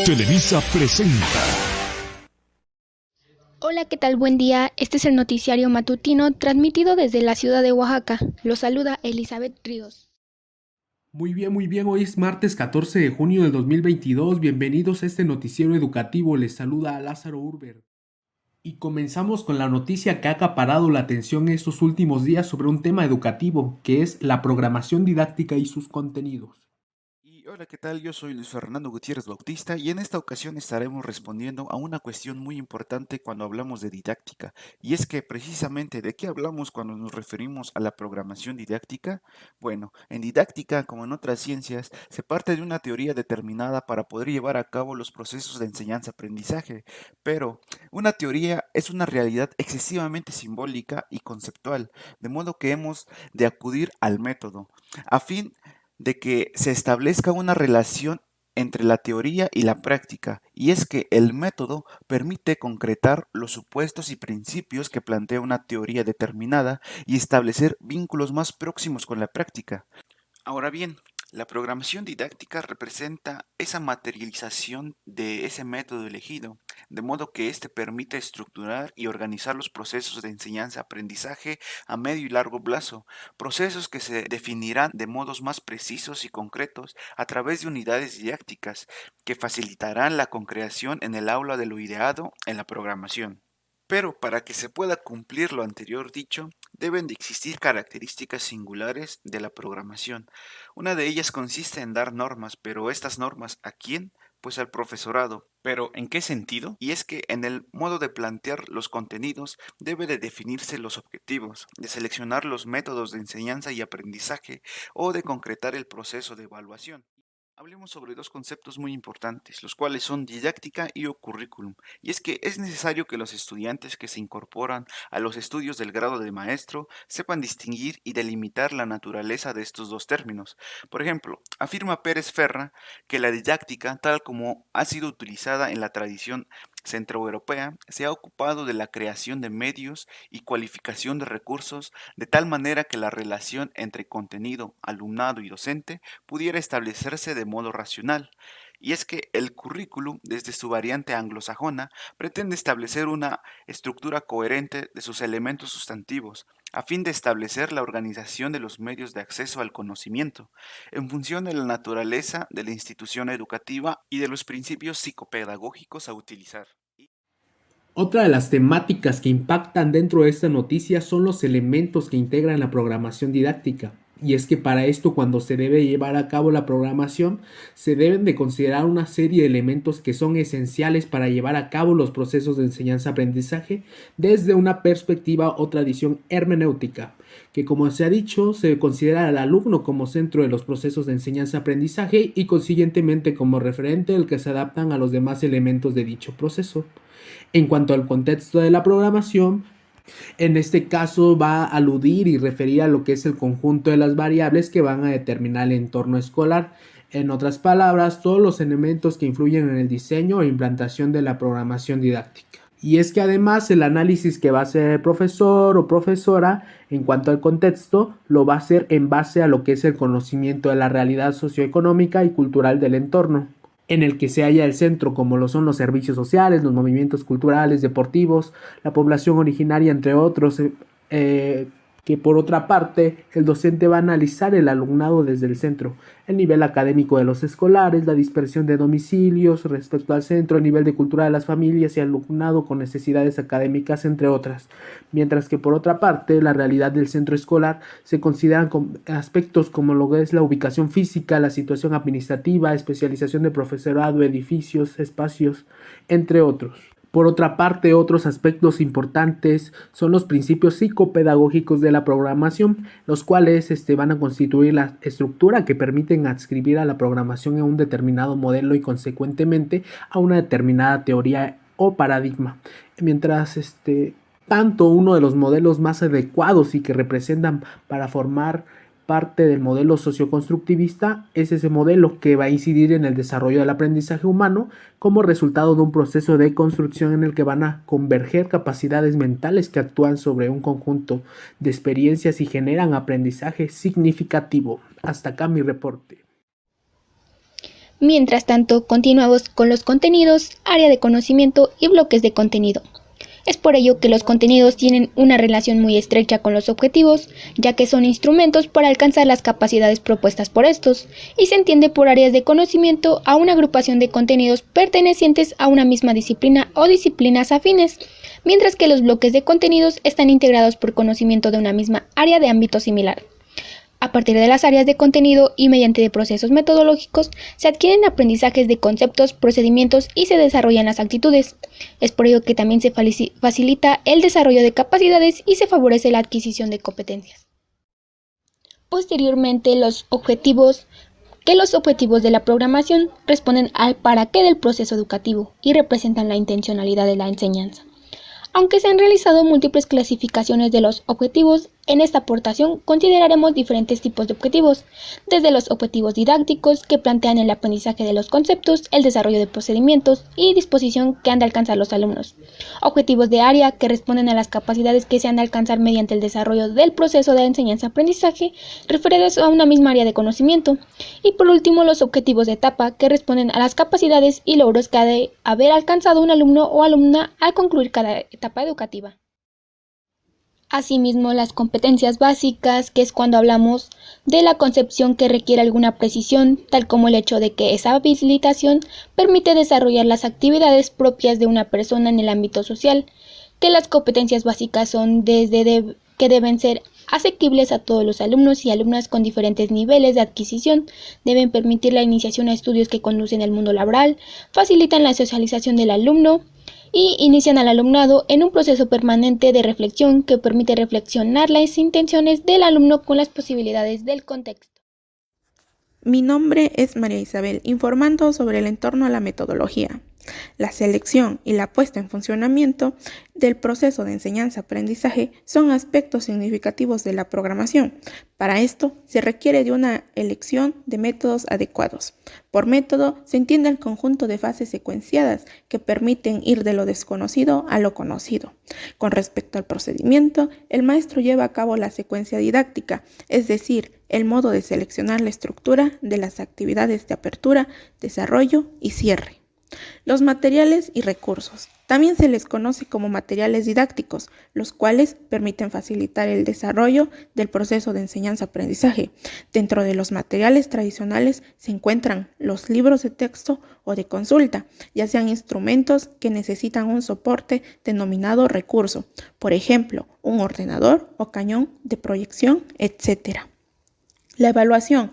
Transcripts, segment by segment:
Televisa presenta. Hola, ¿qué tal? Buen día. Este es el noticiario matutino transmitido desde la ciudad de Oaxaca. Los saluda Elizabeth Ríos. Muy bien, muy bien. Hoy es martes 14 de junio del 2022. Bienvenidos a este noticiero educativo. Les saluda Lázaro Urber. Y comenzamos con la noticia que ha acaparado la atención estos últimos días sobre un tema educativo, que es la programación didáctica y sus contenidos. Y hola, ¿qué tal? Yo soy Luis Fernando Gutiérrez Bautista y en esta ocasión estaremos respondiendo a una cuestión muy importante cuando hablamos de didáctica. Y es que precisamente ¿de qué hablamos cuando nos referimos a la programación didáctica? Bueno, en didáctica, como en otras ciencias, se parte de una teoría determinada para poder llevar a cabo los procesos de enseñanza-aprendizaje. Pero una teoría es una realidad excesivamente simbólica y conceptual, de modo que hemos de acudir al método, a fin de que se establezca una relación entre la teoría y la práctica, y es que el método permite concretar los supuestos y principios que plantea una teoría determinada y establecer vínculos más próximos con la práctica. Ahora bien, la programación didáctica representa esa materialización de ese método elegido, de modo que éste permite estructurar y organizar los procesos de enseñanza-aprendizaje a medio y largo plazo, procesos que se definirán de modos más precisos y concretos a través de unidades didácticas que facilitarán la concreación en el aula de lo ideado en la programación. Pero para que se pueda cumplir lo anterior dicho, deben de existir características singulares de la programación. Una de ellas consiste en dar normas, pero estas normas ¿a quién? Pues al profesorado. ¿Pero en qué sentido? Y es que en el modo de plantear los contenidos debe de definirse los objetivos, de seleccionar los métodos de enseñanza y aprendizaje o de concretar el proceso de evaluación. Hablemos sobre dos conceptos muy importantes, los cuales son didáctica y o currículum. Y es que es necesario que los estudiantes que se incorporan a los estudios del grado de maestro sepan distinguir y delimitar la naturaleza de estos dos términos. Por ejemplo, afirma Pérez Ferra que la didáctica, tal como ha sido utilizada en la tradición centroeuropea, se ha ocupado de la creación de medios y cualificación de recursos de tal manera que la relación entre contenido, alumnado y docente pudiera establecerse de modo racional. Y es que el currículum, desde su variante anglosajona, pretende establecer una estructura coherente de sus elementos sustantivos, a fin de establecer la organización de los medios de acceso al conocimiento, en función de la naturaleza de la institución educativa y de los principios psicopedagógicos a utilizar. Otra de las temáticas que impactan dentro de esta noticia son los elementos que integran la programación didáctica. Y es que para esto, cuando se debe llevar a cabo la programación, se deben de considerar una serie de elementos que son esenciales para llevar a cabo los procesos de enseñanza-aprendizaje desde una perspectiva o tradición hermenéutica, que como se ha dicho, se considera al alumno como centro de los procesos de enseñanza-aprendizaje y consiguientemente como referente al que se adaptan a los demás elementos de dicho proceso. En cuanto al contexto de la programación, en este caso va a aludir y referir a lo que es el conjunto de las variables que van a determinar el entorno escolar. En otras palabras, todos los elementos que influyen en el diseño e implantación de la programación didáctica. Y es que además el análisis que va a hacer el profesor o profesora en cuanto al contexto lo va a hacer en base a lo que es el conocimiento de la realidad socioeconómica y cultural del entorno, en el que se halla el centro, como lo son los servicios sociales, los movimientos culturales, deportivos, la población originaria, entre otros, que por otra parte el docente va a analizar el alumnado desde el centro, el nivel académico de los escolares, la dispersión de domicilios respecto al centro, el nivel de cultura de las familias y alumnado con necesidades académicas, entre otras, mientras que por otra parte la realidad del centro escolar se consideran aspectos como lo que es la ubicación física, la situación administrativa, especialización de profesorado, edificios, espacios, entre otros. Por otra parte, otros aspectos importantes son los principios psicopedagógicos de la programación, los cuales van a constituir la estructura que permiten adscribir a la programación en un determinado modelo y consecuentemente a una determinada teoría o paradigma. Mientras tanto uno de los modelos más adecuados y que representan para formar parte del modelo socioconstructivista es ese modelo que va a incidir en el desarrollo del aprendizaje humano como resultado de un proceso de construcción en el que van a converger capacidades mentales que actúan sobre un conjunto de experiencias y generan aprendizaje significativo. Hasta acá mi reporte. Mientras tanto, continuamos con los contenidos, área de conocimiento y bloques de contenido. Es por ello que los contenidos tienen una relación muy estrecha con los objetivos, ya que son instrumentos para alcanzar las capacidades propuestas por estos, y se entiende por áreas de conocimiento a una agrupación de contenidos pertenecientes a una misma disciplina o disciplinas afines, mientras que los bloques de contenidos están integrados por conocimiento de una misma área de ámbito similar. A partir de las áreas de contenido y mediante procesos metodológicos, se adquieren aprendizajes de conceptos, procedimientos y se desarrollan las actitudes. Es por ello que también se facilita el desarrollo de capacidades y se favorece la adquisición de competencias. Posteriormente, los objetivos de la programación responden al para qué del proceso educativo y representan la intencionalidad de la enseñanza. Aunque se han realizado múltiples clasificaciones de los objetivos, en esta aportación consideraremos diferentes tipos de objetivos, desde los objetivos didácticos, que plantean el aprendizaje de los conceptos, el desarrollo de procedimientos y disposición que han de alcanzar los alumnos, objetivos de área, que responden a las capacidades que se han de alcanzar mediante el desarrollo del proceso de enseñanza-aprendizaje referidos a una misma área de conocimiento, y por último los objetivos de etapa, que responden a las capacidades y logros que ha de haber alcanzado un alumno o alumna al concluir cada etapa educativa. Asimismo, las competencias básicas, que es cuando hablamos de la concepción que requiere alguna precisión, tal como el hecho de que esa habilitación permite desarrollar las actividades propias de una persona en el ámbito social, que las competencias básicas son que deben ser asequibles a todos los alumnos y alumnas con diferentes niveles de adquisición, deben permitir la iniciación a estudios que conducen al mundo laboral, facilitan la socialización del alumno, y inician al alumnado en un proceso permanente de reflexión que permite reflexionar las intenciones del alumno con las posibilidades del contexto. Mi nombre es María Isabel, informando sobre el entorno a la metodología, la selección y la puesta en funcionamiento del proceso de enseñanza-aprendizaje son aspectos significativos de la programación. Para esto se requiere de una elección de métodos adecuados. Por método se entiende el conjunto de fases secuenciadas que permiten ir de lo desconocido a lo conocido. Con respecto al procedimiento, el maestro lleva a cabo la secuencia didáctica, es decir, el modo de seleccionar la estructura de las actividades de apertura, desarrollo y cierre. Los materiales y recursos. También se les conoce como materiales didácticos, los cuales permiten facilitar el desarrollo del proceso de enseñanza-aprendizaje. Dentro de los materiales tradicionales se encuentran los libros de texto o de consulta, ya sean instrumentos que necesitan un soporte denominado recurso, por ejemplo, un ordenador o cañón de proyección, etc. La evaluación.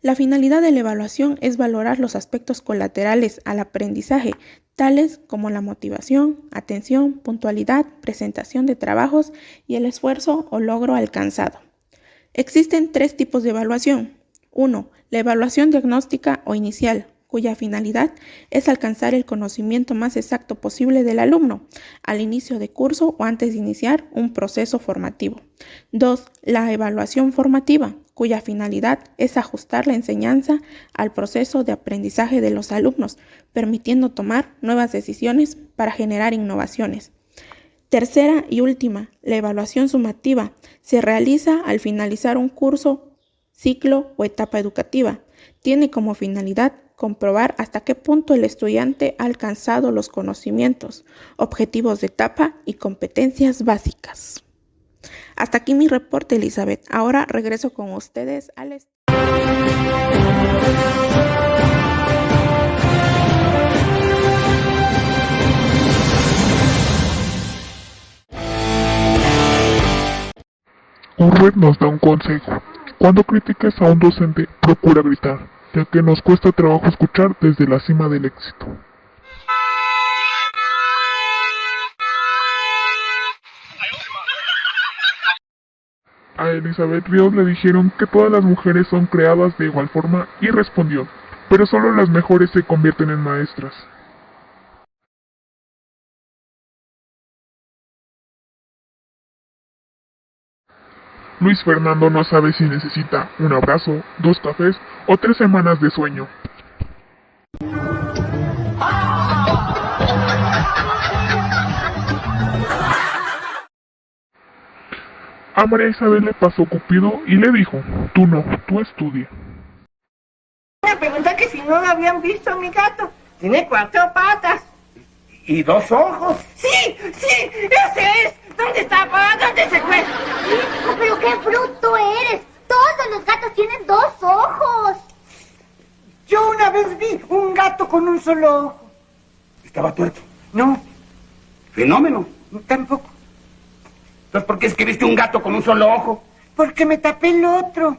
La finalidad de la evaluación es valorar los aspectos colaterales al aprendizaje, tales como la motivación, atención, puntualidad, presentación de trabajos y el esfuerzo o logro alcanzado. Existen 3 tipos de evaluación. 1. La evaluación diagnóstica o inicial, cuya finalidad es alcanzar el conocimiento más exacto posible del alumno al inicio de curso o antes de iniciar un proceso formativo. 2. La evaluación formativa, cuya finalidad es ajustar la enseñanza al proceso de aprendizaje de los alumnos, permitiendo tomar nuevas decisiones para generar innovaciones. Tercera y última, la evaluación sumativa se realiza al finalizar un curso, ciclo o etapa educativa. Tiene como finalidad comprobar hasta qué punto el estudiante ha alcanzado los conocimientos, objetivos de etapa y competencias básicas. Hasta aquí mi reporte, Elizabeth. Ahora regreso con ustedes al Urwet nos da un consejo. Cuando critiques a un docente, procura gritar, ya que nos cuesta trabajo escuchar desde la cima del éxito. A Elizabeth Ríos le dijeron que todas las mujeres son creadas de igual forma y respondió, pero solo las mejores se convierten en maestras. Luis Fernando no sabe si necesita un abrazo, 2 cafés o 3 semanas de sueño. A María Isabel le pasó Cupido y le dijo, tú no, tú estudia. Me pregunta que si no habían visto a mi gato. Tiene 4 patas. ¿Y 2 ojos? ¡Sí! ¡Ese es! ¿Dónde estaba? ¿Dónde se fue? Hijo, pero qué bruto eres. Todos los gatos tienen 2 ojos. Yo una vez vi un gato con un solo ojo. ¿Estaba tuerto? No, Fenómeno. tampoco. Entonces, ¿por qué escribiste un gato con un solo ojo? Porque me tapé el otro.